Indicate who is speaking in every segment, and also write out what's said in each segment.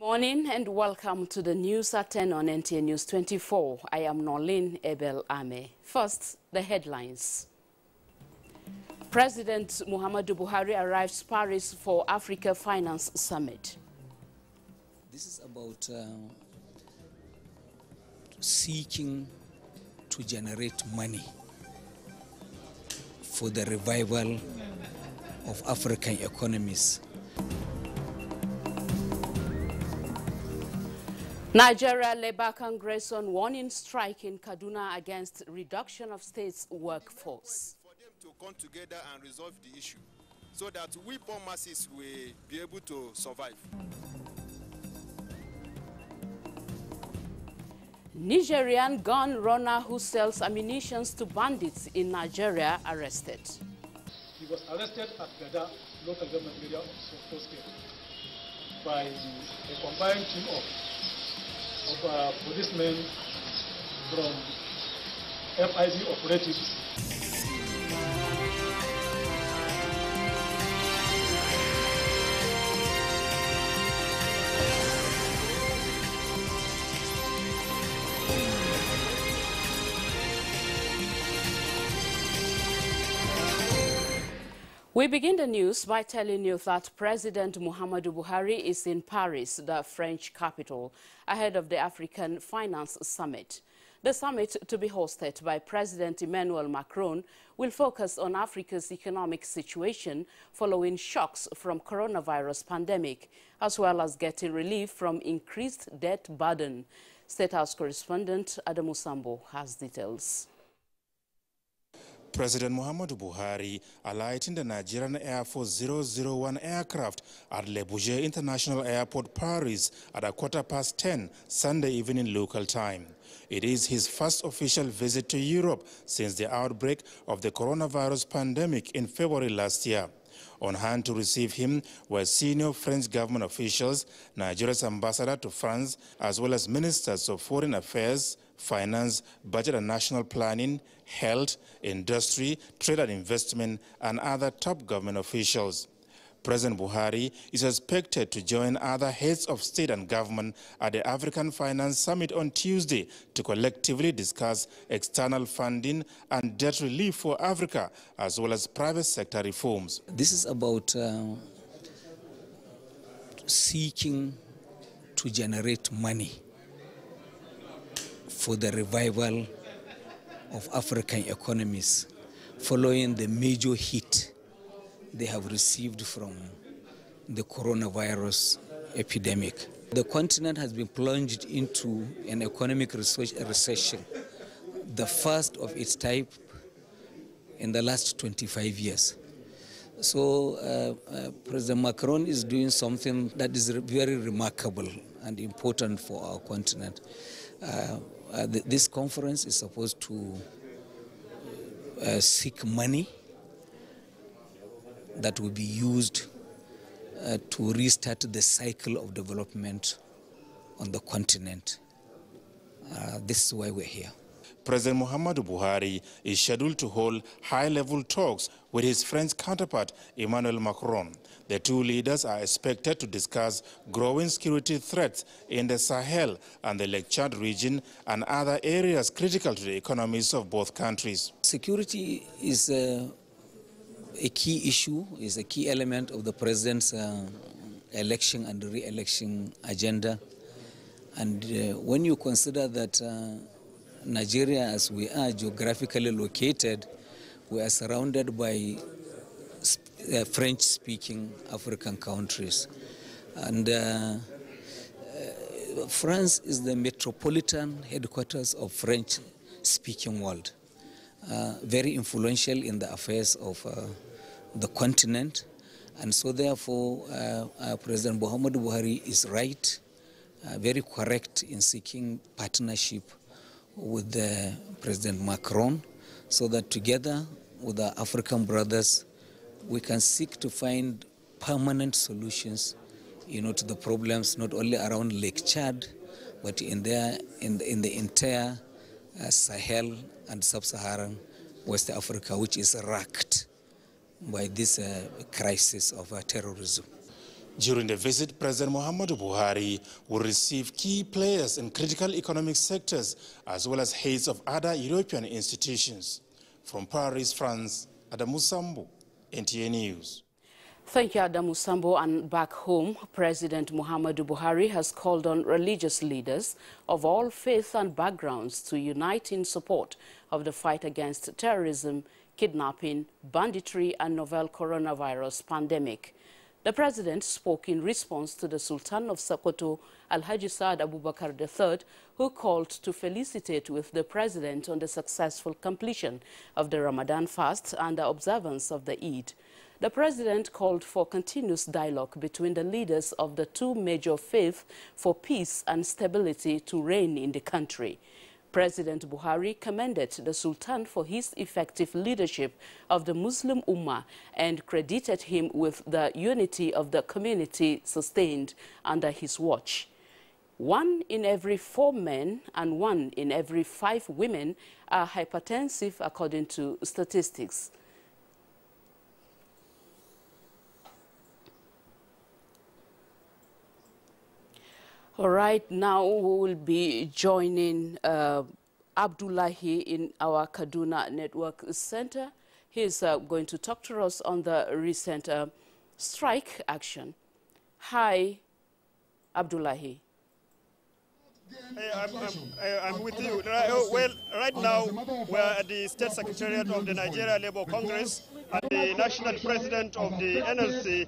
Speaker 1: Morning and welcome to the news at 10 on NTA News 24. I am Nolin Ebel Ame. First, the headlines. President Muhammadu Buhari arrives Paris for Africa Finance Summit.
Speaker 2: This is about seeking to generate money for the revival of African economies.
Speaker 1: Nigeria Labour Congress on warning strike in Kaduna against reduction of state's workforce.
Speaker 3: For them to come together and resolve the issue so that we poor masses will be able to survive.
Speaker 1: Nigerian gun runner who sells ammunition to bandits in Nigeria arrested.
Speaker 4: He was arrested at Gada local government area of Sokoto State by a combined team of policemen from FIB operatives.
Speaker 1: We begin the news by telling you that President Muhammadu Buhari is in Paris, the French capital, ahead of the African Finance Summit. The summit, to be hosted by President Emmanuel Macron, will focus on Africa's economic situation following shocks from coronavirus pandemic, as well as getting relief from increased debt burden. State House correspondent Adamu Sambo has details.
Speaker 5: President Muhammadu Buhari alighting the Nigerian Air Force 001 aircraft at Abuja International Airport, Paris at 10:15 Sunday evening local time. It is his first official visit to Europe since the outbreak of the coronavirus pandemic in February last year. On hand to receive him were senior French government officials, Nigeria's ambassador to France, as well as ministers of foreign affairs, finance, budget and national planning, health, industry, trade and investment, and other top government officials. President Buhari is expected to join other heads of state and government at the African Finance Summit on Tuesday to collectively discuss external funding and debt relief for Africa, as well as private sector reforms.
Speaker 2: This is about seeking to generate money for the revival of African economies following the major hit they have received from the coronavirus epidemic. The continent has been plunged into an economic recession, the first of its type in the last 25 years. So President Macron is doing something that is very remarkable and important for our continent. This conference is supposed to seek money that will be used to restart the cycle of development on the continent. This is why we're here.
Speaker 5: President Muhammadu Buhari is scheduled to hold high-level talks with his French counterpart, Emmanuel Macron. The two leaders are expected to discuss growing security threats in the Sahel and the Lake Chad region and other areas critical to the economies of both countries.
Speaker 2: Security is a key issue, is a key element of the president's election and re-election agenda. And when you consider that Nigeria, as we are geographically located, we are surrounded by French-speaking African countries. And France is the metropolitan headquarters of French-speaking world. Very influential in the affairs of the continent. And so therefore, President Muhammadu Buhari is right, very correct in seeking partnership with President Macron, so that together with our African brothers, we can seek to find permanent solutions, to the problems not only around Lake Chad, but in the entire Sahel and Sub-Saharan West Africa, which is racked by this crisis of terrorism.
Speaker 5: During the visit, President Muhammadu Buhari will receive key players in critical economic sectors as well as heads of other European institutions. From Paris, France, Adamu Sambo, NTA News.
Speaker 1: Thank you, Adamu Sambo. And back home, President Muhammadu Buhari has called on religious leaders of all faiths and backgrounds to unite in support of the fight against terrorism, kidnapping, banditry, and novel coronavirus pandemic. The president spoke in response to the Sultan of Sokoto, Alhaji Saad Abubakar III, who called to felicitate with the president on the successful completion of the Ramadan fast and the observance of the Eid. The president called for continuous dialogue between the leaders of the two major faiths for peace and stability to reign in the country. President Buhari commended the Sultan for his effective leadership of the Muslim Ummah and credited him with the unity of the community sustained under his watch. 1 in every 4 men and 1 in every 5 women are hypertensive according to statistics. All right, now we will be joining Abdullahi in our Kaduna Network Center. He's going to talk to us on the recent strike action. Hi, Abdullahi.
Speaker 6: I'm with you. Well, right now we're at the State Secretariat of the Nigeria Labour Congress, and the national president of the NLC,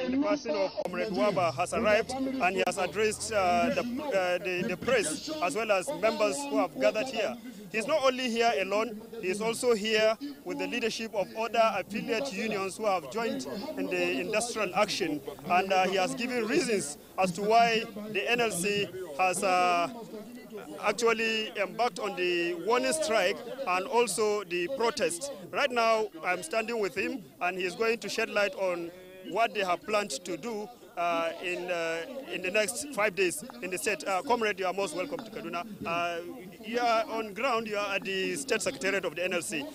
Speaker 6: in the person of Comrade Waba, has arrived, and he has addressed the press as well as members who have gathered here. He's not only here alone, he's also here with the leadership of other affiliate unions who have joined in the industrial action, and he has given reasons as to why the NLC has actually embarked on the warning strike and also the protest. Right now, I'm standing with him, and he's going to shed light on what they have planned to do in the next 5 days in the state. Comrade, you are most welcome to Kaduna. You are on ground, you are at the State Secretariat of the NLC.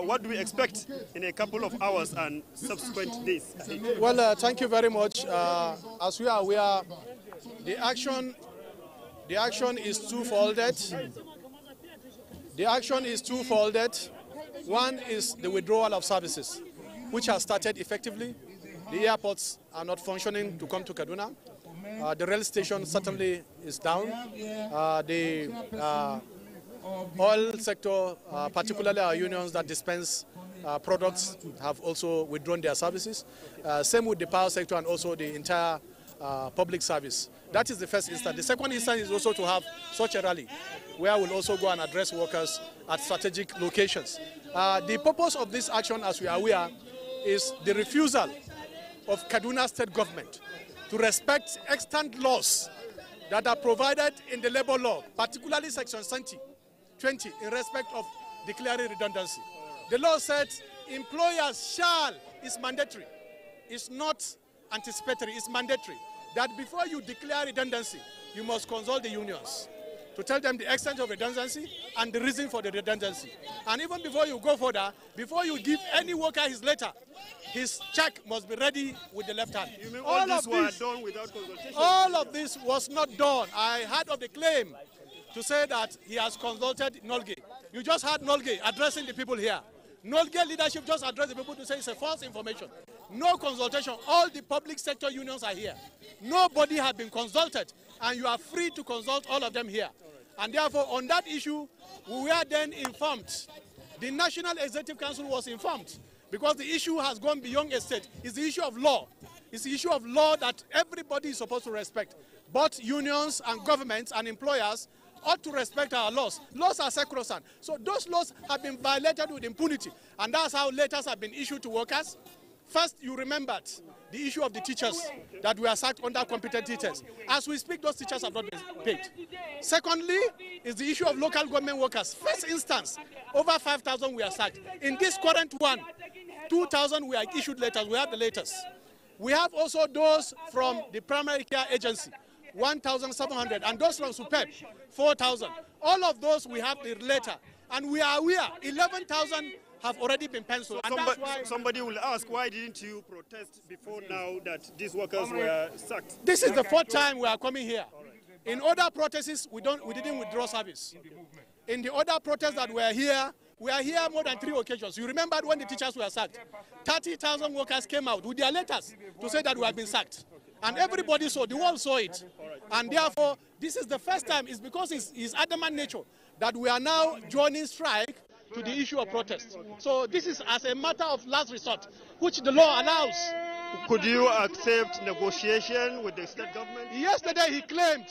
Speaker 6: What do we expect in a couple of hours and subsequent days?
Speaker 4: Well, thank you very much. As we are aware, the action is two-folded. The action is two-folded. One is the withdrawal of services, which has started effectively. The airports are not functioning to come to Kaduna. The rail station certainly is down. The oil sector, particularly our unions that dispense products, have also withdrawn their services. Same with the power sector and also the entire public service. That is the first instance. The second instance is also to have such a rally where we'll also go and address workers at strategic locations. The purpose of this action, as we are aware, is the refusal of Kaduna State government to respect extant laws that are provided in the labor law, particularly section 20 in respect of declaring redundancy. The law said employers shall, is mandatory, it's not anticipatory, it's mandatory, that before you declare redundancy, you must consult the unions to tell them the extent of redundancy and the reason for the redundancy. And even before you go further, before you give any worker his letter, his check must be ready with the left hand.
Speaker 6: You mean all this was done without consultation?
Speaker 4: All of this was not done. I heard of the claim to say that he has consulted Nolge. You just heard Nolge addressing the people here. Nolge leadership just addressed the people to say it's a false information. No consultation. All the public sector unions are here. Nobody has been consulted, and you are free to consult all of them here. And therefore, on that issue, we were then informed. The National Executive Council was informed, because the issue has gone beyond a state. It's the issue of law. It's the issue of law that everybody is supposed to respect. Both unions and governments and employers ought to respect our laws. Laws are sacrosanct. So those laws have been violated with impunity. And that's how letters have been issued to workers. First, you remembered the issue of the teachers that were sacked under competent teachers. As we speak, those teachers have not been paid. Secondly, is the issue of local government workers. First instance, over 5,000 were sacked. In this current one, 2,000 were issued letters. We have the latest. We have also those from the primary care agency, 1,700, and those from SUPEP, 4,000. All of those we have the letter. And we are aware 11,000 have already been penciled.
Speaker 6: So
Speaker 4: and that's why
Speaker 6: somebody will ask, why didn't you protest before now that these workers were sacked?
Speaker 4: this is the fourth time we are coming here. In other protests, we didn't withdraw service. In the other protests that we are here more than 3 occasions. You remember when the teachers were sacked? 30,000 workers came out with their letters to say that we have been sacked. And everybody saw, the world saw it. And therefore, this is the first time, it's because it's adamant nature that we are now joining strike to the issue of protest. So this is as a matter of last resort, which the law allows.
Speaker 6: Could you accept negotiation with the state government?
Speaker 4: Yesterday he claimed,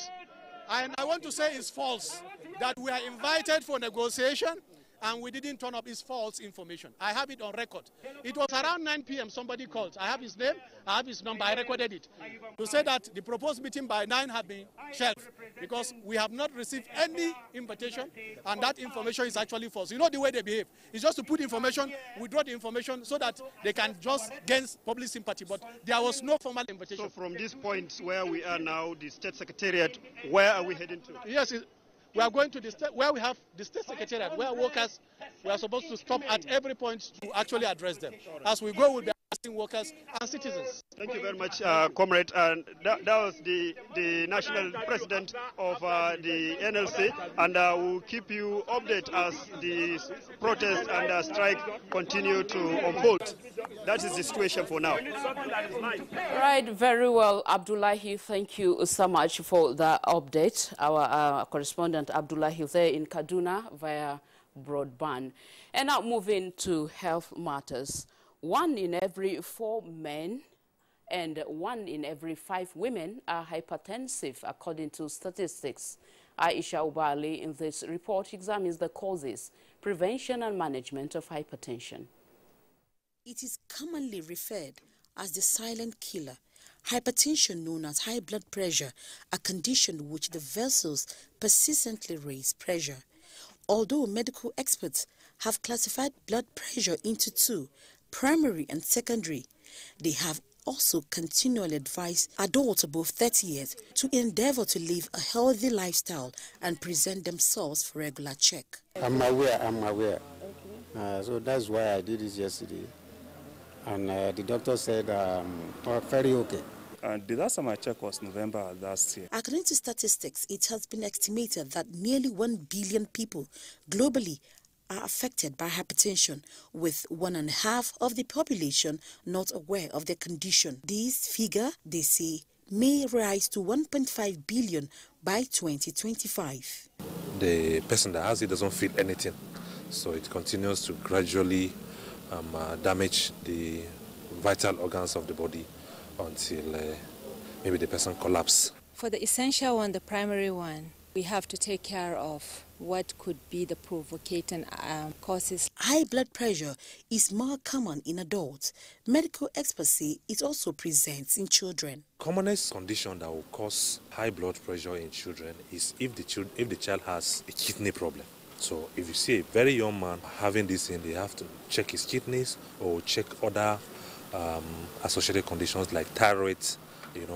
Speaker 4: and I want to say it's false, that we are invited for negotiation and we didn't turn up. Is false information. I have it on record. It was around 9 p.m. somebody called. I have his name, I have his number, I recorded it, to say that the proposed meeting by 9 had been shelved because we have not received any invitation, and that information is actually false. You know the way they behave. It's just to put information, withdraw the information so that they can just gain public sympathy, but there was no formal invitation.
Speaker 6: So from this point where we are now, the state secretariat, where are we heading to?
Speaker 4: Yes, we are going to the state, where we have the state secretariat, where workers, we are supposed to stop at every point to actually address them. As we go, we'll be asking workers and citizens.
Speaker 6: Thank you very much, comrade. And that was the national president of the NLC, and we'll keep you updated as the protest and strike continue to unfold. That is the situation for now.
Speaker 1: Right, very well, Abdullahi. Thank you so much for the update. Our correspondent Abdullahi there in Kaduna via broadband. And now moving to health matters. 1 in every 4 men and 1 in every 5 women are hypertensive, according to statistics. Aisha Ubali in this report examines the causes, prevention and management of hypertension.
Speaker 7: It is commonly referred as the silent killer. Hypertension, known as high blood pressure, a condition which the vessels persistently raise pressure. Although medical experts have classified blood pressure into 2, primary and secondary, they have also continually advised adults above 30 years to endeavor to live a healthy lifestyle and present themselves for regular check.
Speaker 8: I'm aware. Okay. So that's why I did this yesterday. And the doctor said, very okay.
Speaker 9: The last time I checked was November last year.
Speaker 7: According to statistics, it has been estimated that nearly 1 billion people globally are affected by hypertension, with 1.5 of the population not aware of their condition. This figure, they say, may rise to 1.5 billion by 2025.
Speaker 10: The person that has it doesn't feel anything, so it continues to gradually damage the vital organs of the body until maybe the person collapses.
Speaker 11: For the essential one, the primary one, we have to take care of what could be the provocating causes.
Speaker 7: High blood pressure is more common in adults. Medical experts say it also presents in children.
Speaker 10: Commonest condition that will cause high blood pressure in children is if the child has a kidney problem. So if you see a very young man having this thing, they have to check his kidneys or check other associated conditions like thyroid, and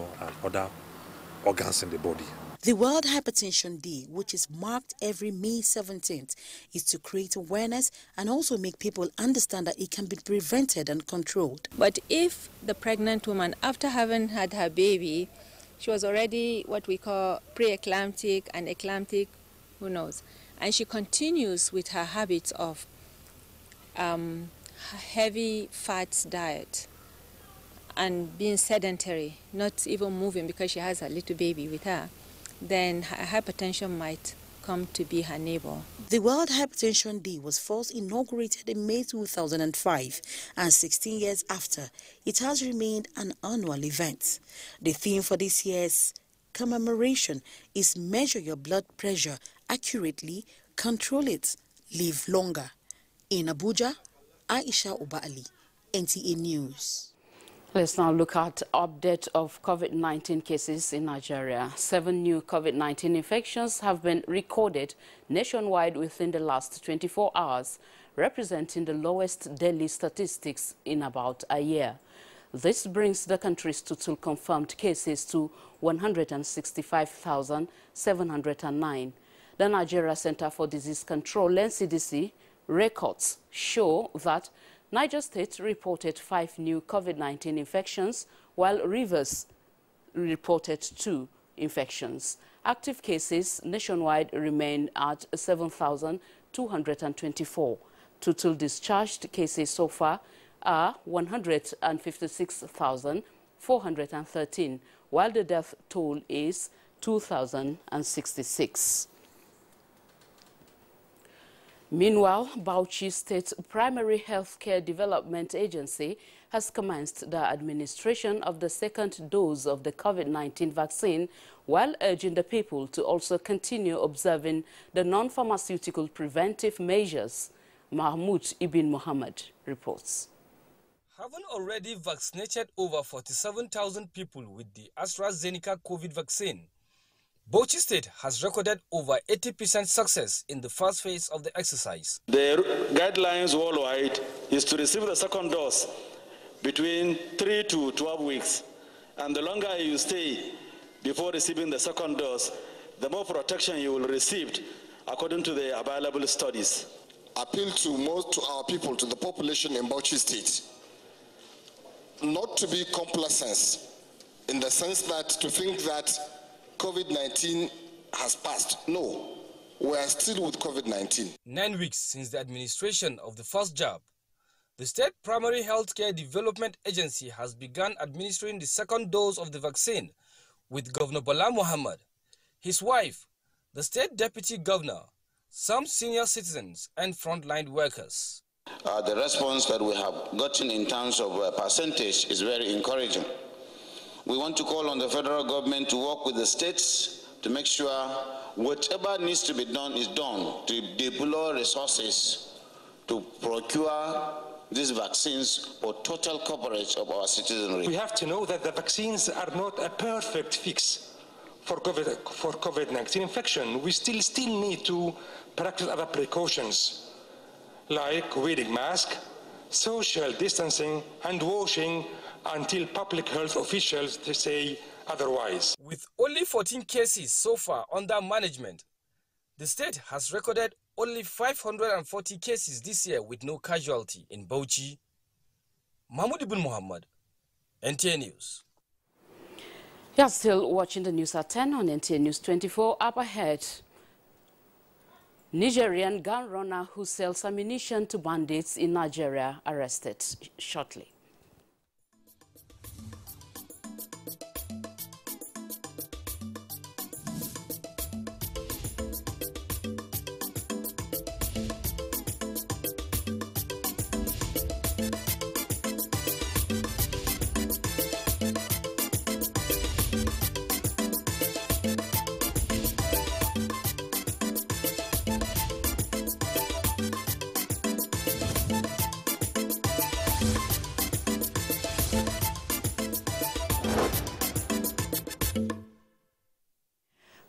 Speaker 10: other organs in the body.
Speaker 7: The World Hypertension Day, which is marked every May 17th, is to create awareness and also make people understand that it can be prevented and controlled.
Speaker 11: But if the pregnant woman, after having had her baby, she was already what we call pre-eclamptic and eclamptic, who knows, and she continues with her habits of heavy fats diet and being sedentary, not even moving because she has a little baby with her, then hypertension might come to be her neighbor.
Speaker 7: The World Hypertension Day was first inaugurated in May 2005, and 16 years after, it has remained an annual event. The theme for this year's commemoration is Measure Your Blood Pressure Accurately, Control It, Live Longer. In Abuja, Aisha Ubali, NTA News.
Speaker 1: Let's now look at update of COVID-19 cases in Nigeria. 7 new COVID-19 infections have been recorded nationwide within the last 24 hours, representing the lowest daily statistics in about a year. This brings the country's total confirmed cases to 165,709. The Nigeria Center for Disease Control, NCDC, records show that Niger State reported 5 new COVID-19 infections, while Rivers reported 2 infections. Active cases nationwide remain at 7,224. Total discharged cases so far are 156,413, while the death toll is 2,066. Meanwhile, Bauchi State Primary Healthcare Development Agency has commenced the administration of the second dose of the COVID-19 vaccine, while urging the people to also continue observing the non-pharmaceutical preventive measures. Mahmoud Ibn Muhammad reports.
Speaker 12: Having already vaccinated over 47,000 people with the AstraZeneca COVID vaccine, Bauchi State has recorded over 80% success in the first phase of the exercise.
Speaker 13: The guidelines worldwide is to receive the second dose between 3 to 12 weeks. And the longer you stay before receiving the second dose, the more protection you will receive according to the available studies.
Speaker 14: Appeal to our people, to the population in Bauchi State, not to be complacent in the sense that to think that COVID-19 has passed. No, we are still with COVID-19.
Speaker 12: 9 weeks since the administration of the first jab, the State Primary Healthcare Development Agency has begun administering the second dose of the vaccine with Governor Bala Muhammad, his wife, the State Deputy Governor, some senior citizens and frontline workers.
Speaker 15: The response that we have gotten in terms of percentage is very encouraging. We want to call on the federal government to work with the states to make sure whatever needs to be done is done, to deploy resources to procure these vaccines for total coverage of our citizenry.
Speaker 16: We have to know that the vaccines are not a perfect fix for COVID-19 infection. We still need to practice other precautions like wearing masks, social distancing, and washing until public health officials say otherwise.
Speaker 12: With only 14 cases so far under management, the state has recorded only 540 cases this year with no casualty. In Bauchi, Mahmoud Ibn Muhammad, NTA News.
Speaker 1: You're still watching the news at 10 on NTA News 24. Up ahead, Nigerian gun runner who sells ammunition to bandits in Nigeria arrested shortly.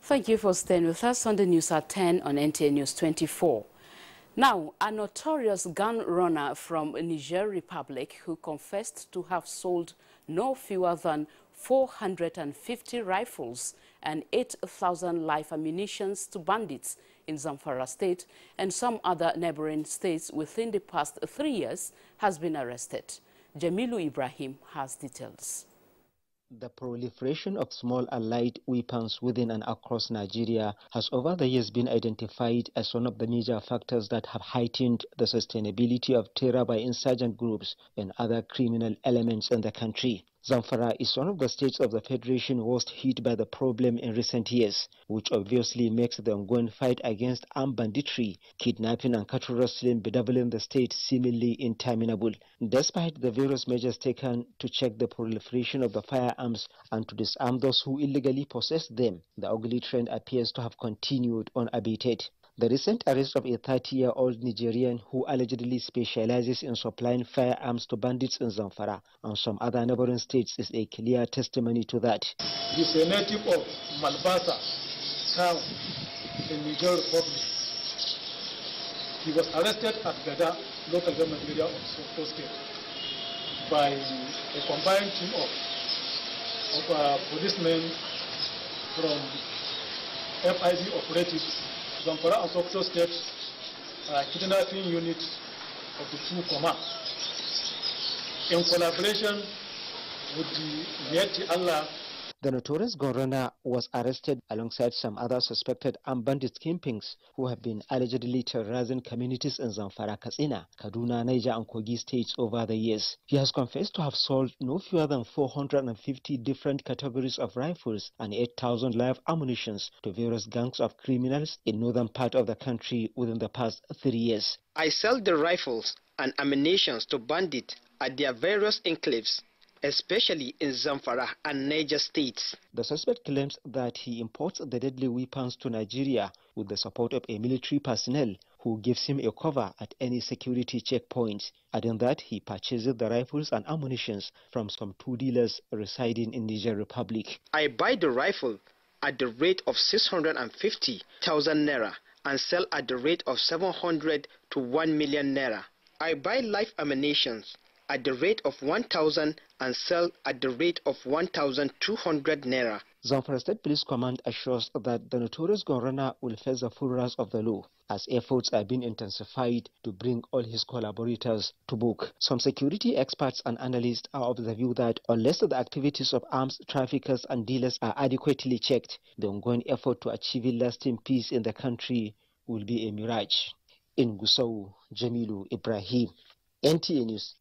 Speaker 1: Thank you for staying with us on the news at 10 on NTA News 24. Now, a notorious gun runner from Niger Republic who confessed to have sold no fewer than 450 rifles and 8,000 live ammunition to bandits in Zamfara State and some other neighboring states within the past 3 years has been arrested. Jamilu Ibrahim has details.
Speaker 17: The proliferation of small and light weapons within and across Nigeria has over the years been identified as one of the major factors that have heightened the sustainability of terror by insurgent groups and other criminal elements in the country. Zamfara is one of the states of the Federation worst hit by the problem in recent years, which obviously makes the ongoing fight against armed banditry, kidnapping and cattle rustling bedeviling the state seemingly interminable. Despite the various measures taken to check the proliferation of the firearms and to disarm those who illegally possess them, the ugly trend appears to have continued unabated. The recent arrest of a 30-year-old Nigerian who allegedly specializes in supplying firearms to bandits in Zamfara and some other neighboring states is a clear testimony to that.
Speaker 18: He is a native of Malbasa town in Niger Republic. He was arrested at Gada, local government area of Sokoto State, by a combined team of policemen from FIB operatives, Zamfara and Sokoto State, kidnapping unit of the two command, in collaboration with the Miyetti Allah.
Speaker 17: The notorious gunrunner was arrested alongside some other suspected armed bandit kingpins who have been allegedly terrorizing communities in Zamfara, Katsina, Kaduna, Niger and Kogi states over the years. He has confessed to have sold no fewer than 450 different categories of rifles and 8,000 live ammunitions to various gangs of criminals in northern part of the country within the past 3 years.
Speaker 19: I sell the rifles and ammunitions to bandits at their various enclaves, especially in Zamfara and Niger states.
Speaker 17: The suspect claims that he imports the deadly weapons to Nigeria with the support of a military personnel who gives him a cover at any security checkpoint, adding that he purchases the rifles and ammunitions from some two dealers residing in Niger Republic.
Speaker 19: I buy the rifle at the rate of 650,000 naira and sell at the rate of 700 to 1 million naira. I buy live ammunitions at the rate of 1,000 and sell at the rate of 1,200 naira.
Speaker 17: Zamfara State Police Command assures that the notorious gunrunner will face the full wrath of the law as efforts are being intensified to bring all his collaborators to book. Some security experts and analysts are of the view that unless the activities of arms traffickers and dealers are adequately checked, the ongoing effort to achieve lasting peace in the country will be a mirage. In Gusau, Jamilu Ibrahim, NTA News.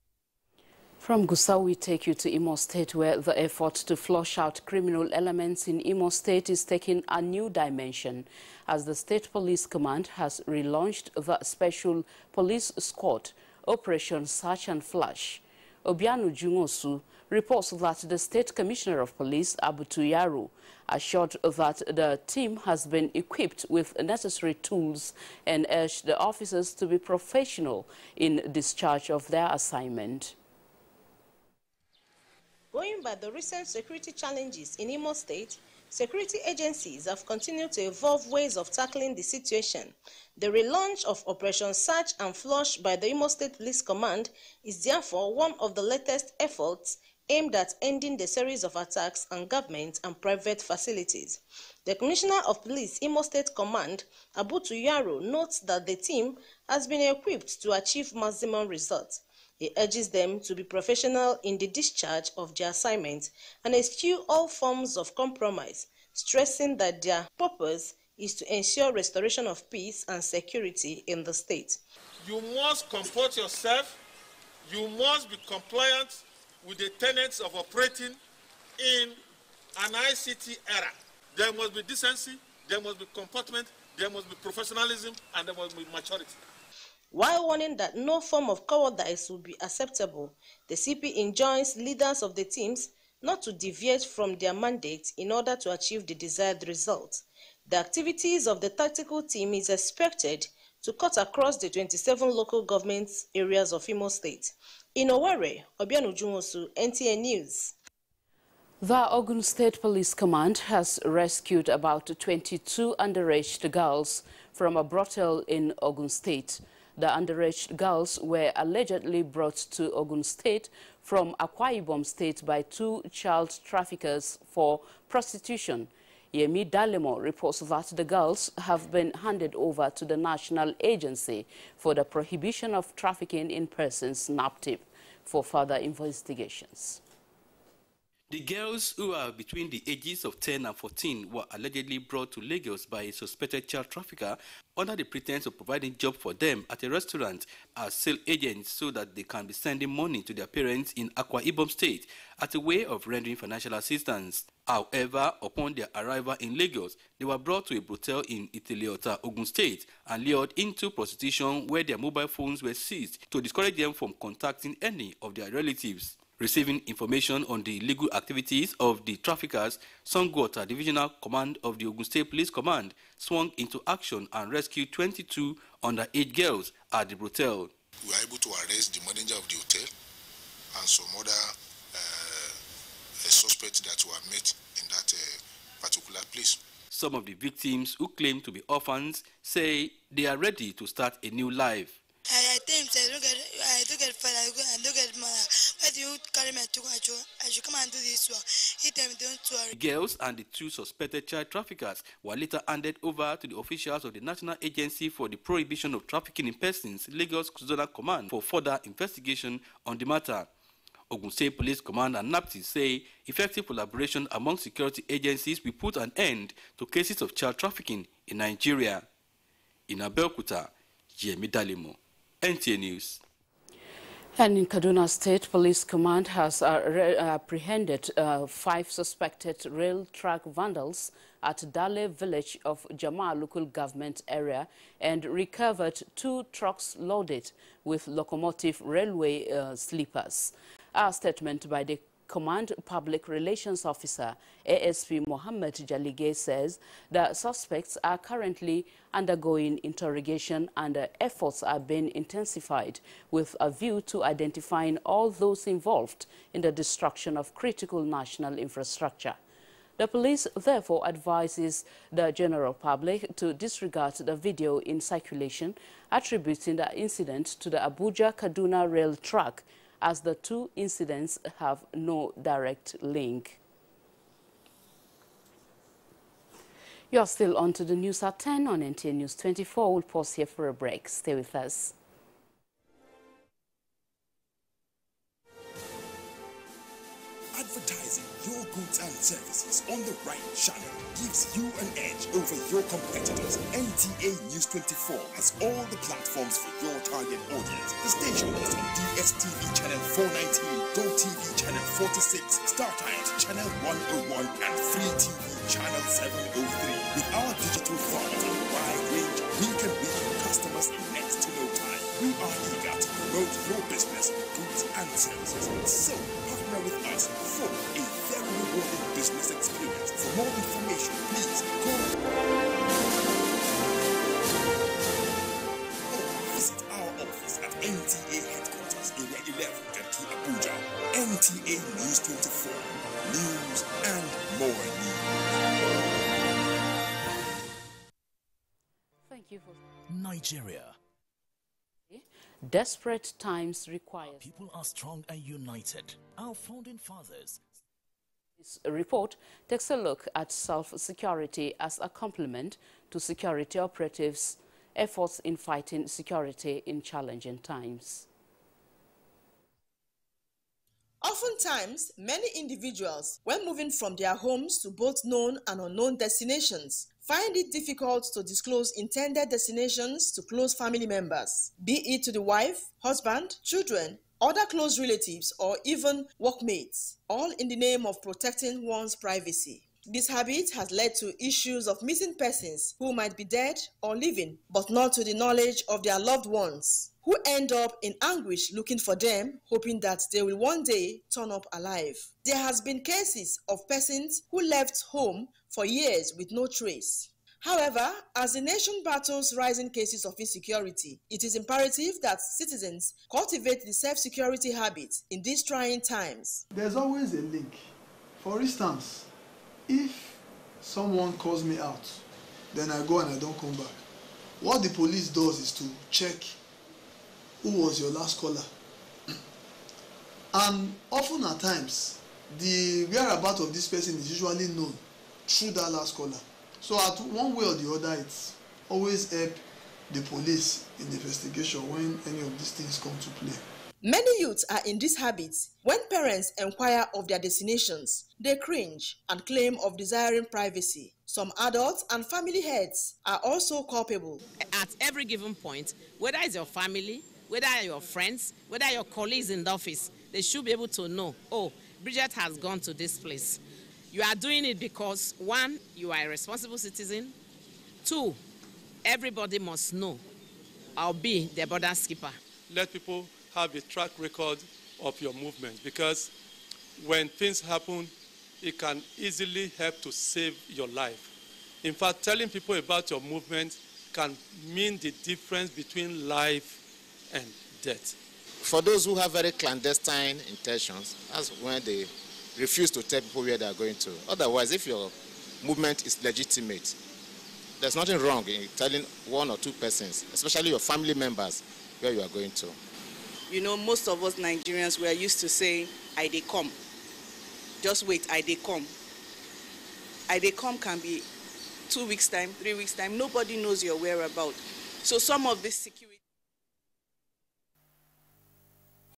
Speaker 1: From Gusau, we take you to Imo State, where the effort to flush out criminal elements in Imo State is taking a new dimension, as the State Police Command has relaunched the Special Police Squad, Operation Search and Flush. Obianu Jungosu reports that the State Commissioner of Police, Abuja Yaro, assured that the team has been equipped with necessary tools and urged the officers to be professional in discharge of their assignment.
Speaker 20: Going by the recent security challenges in Imo State, security agencies have continued to evolve ways of tackling the situation. The relaunch of Operation Search and Flush by the Imo State Police Command is therefore one of the latest efforts aimed at ending the series of attacks on government and private facilities. The Commissioner of Police Imo State Command, Abuja Yaro, notes that the team has been equipped to achieve maximum results. He urges them to be professional in the discharge of their assignment and eschew all forms of compromise, stressing that their purpose is to ensure restoration of peace and security in the state.
Speaker 21: You must comport yourself. You must be compliant with the tenets of operating in an ICT era. There must be decency, there must be comportment, there must be professionalism, and there must be maturity.
Speaker 20: While warning that no form of cowardice will be acceptable, the CP enjoins leaders of the teams not to deviate from their mandate in order to achieve the desired result. The activities of the tactical team is expected to cut across the 27 local government areas of Imo State. In Owerri, Obianu Junwosu, NTA News.
Speaker 1: The Ogun State Police Command has rescued about 22 underage girls from a brothel in Ogun State. The underage girls were allegedly brought to Ogun State from Akwa Ibom State by two child traffickers for prostitution. Yemi Dalemo reports that the girls have been handed over to the National Agency for the Prohibition of Trafficking in Persons, NAPTIP, for further investigations.
Speaker 22: The girls, who are between the ages of 10 and 14, were allegedly brought to Lagos by a suspected child trafficker under the pretense of providing job for them at a restaurant as sale agents so that they can be sending money to their parents in Akwa Ibom State as a way of rendering financial assistance. However, upon their arrival in Lagos, they were brought to a brothel in Iteleota, Ogun State, and lured into prostitution where their mobile phones were seized to discourage them from contacting any of their relatives. Receiving information on the illegal activities of the traffickers, Songwater Divisional Command of the Ogun State Police Command swung into action and rescued 22 underage girls at the brothel.
Speaker 23: We were able to arrest the manager of the hotel and some other suspects that were met in that particular place.
Speaker 22: Some of the victims, who claim to be orphans, say they are ready to start a new life.
Speaker 24: I don't get father, I don't get mother,
Speaker 2: Why do you carry me to Kwacho? I should come and do this work. He tell me don't worry.
Speaker 22: The girls and the 2 suspected child traffickers were later handed over to the officials of the National Agency for the Prohibition of Trafficking in Persons, Lagos Zonal Command, for further investigation on the matter. Ogun State Police Commander Napti say effective collaboration among security agencies will put an end to cases of child trafficking in Nigeria. In Abeokuta, Yemi Dalimo, NTA News.
Speaker 1: And in Kaduna State, Police Command has apprehended 5 suspected rail track vandals at Dale village of Jama local government area and recovered 2 trucks loaded with locomotive railway sleepers. A statement by the Command Public Relations Officer, ASP Mohammed Jalige, says the suspects are currently undergoing interrogation and efforts are being intensified with a view to identifying all those involved in the destruction of critical national infrastructure. The police therefore advises the general public to disregard the video in circulation attributing the incident to the Abuja-Kaduna rail track, as the 2 incidents have no direct link. You are still on to the news at 10 on NTA News 24. We'll pause here for a break. Stay with us.
Speaker 3: Advertising your goods and services on the right channel gives you an edge over your competitors. NTA News 24 has all the platforms for your target audience. The station is on DSTV channel 419, GoTV channel 46, StarTimes channel 101, and Free TV channel 703. With our digital format and wide range, we can reach customers in next to no time. We are eager to promote your business, goods, and services. So, partner with us for a very rewarding business experience. For more information, please call or visit our office at NTA headquarters, Area 11, Garki, Abuja. NTA News 24. News and more news.
Speaker 1: Thank you for
Speaker 5: Nigeria.
Speaker 1: Desperate times require.
Speaker 5: People are strong and united. Our founding fathers.
Speaker 1: This report takes a look at self-security as a complement to security operatives' efforts in fighting security in challenging times.
Speaker 24: Oftentimes, many individuals, when moving from their homes to both known and unknown destinations, find it difficult to disclose intended destinations to close family members, be it to the wife, husband, children, other close relatives, or even workmates, all in the name of protecting one's privacy. This habit has led to issues of missing persons who might be dead or living, but not to the knowledge of their loved ones, who end up in anguish looking for them, hoping that they will one day turn up alive. There has been cases of persons who left home for years with no trace. However, as the nation battles rising cases of insecurity, it is imperative that citizens cultivate the self-security habit in these trying times.
Speaker 25: There's always a link. For instance, if someone calls me out, then I go and I don't come back. What the police does is to check who was your last caller. And often at times, the whereabouts of this person is usually known through that last caller. So at one way or the other, it's always help the police in the investigation when any of these things come to play.
Speaker 24: Many youths are in this habit. When parents inquire of their destinations, they cringe and claim of desiring privacy. Some adults and family heads are also culpable.
Speaker 26: At every given point, whether it's your family, whether your friends, whether your colleagues in the office, they should be able to know, oh, Bridget has gone to this place. You are doing it because, 1, you are a responsible citizen. 2, everybody must know. I'll be the border's keeper.
Speaker 27: Let people have a track record of your movement, because when things happen, it can easily help to save your life. In fact, telling people about your movement can mean the difference between life and death.
Speaker 28: For those who have very clandestine intentions, that's when they refuse to tell people where they are going to. Otherwise, if your movement is legitimate, there's nothing wrong in telling 1 or 2 persons, especially your family members, where you are going to.
Speaker 4: You know, most of us Nigerians, we are used to saying, I dey come. Just wait, I dey come. I dey come can be 2 weeks' time, 3 weeks' time. Nobody knows your whereabouts. So some of this security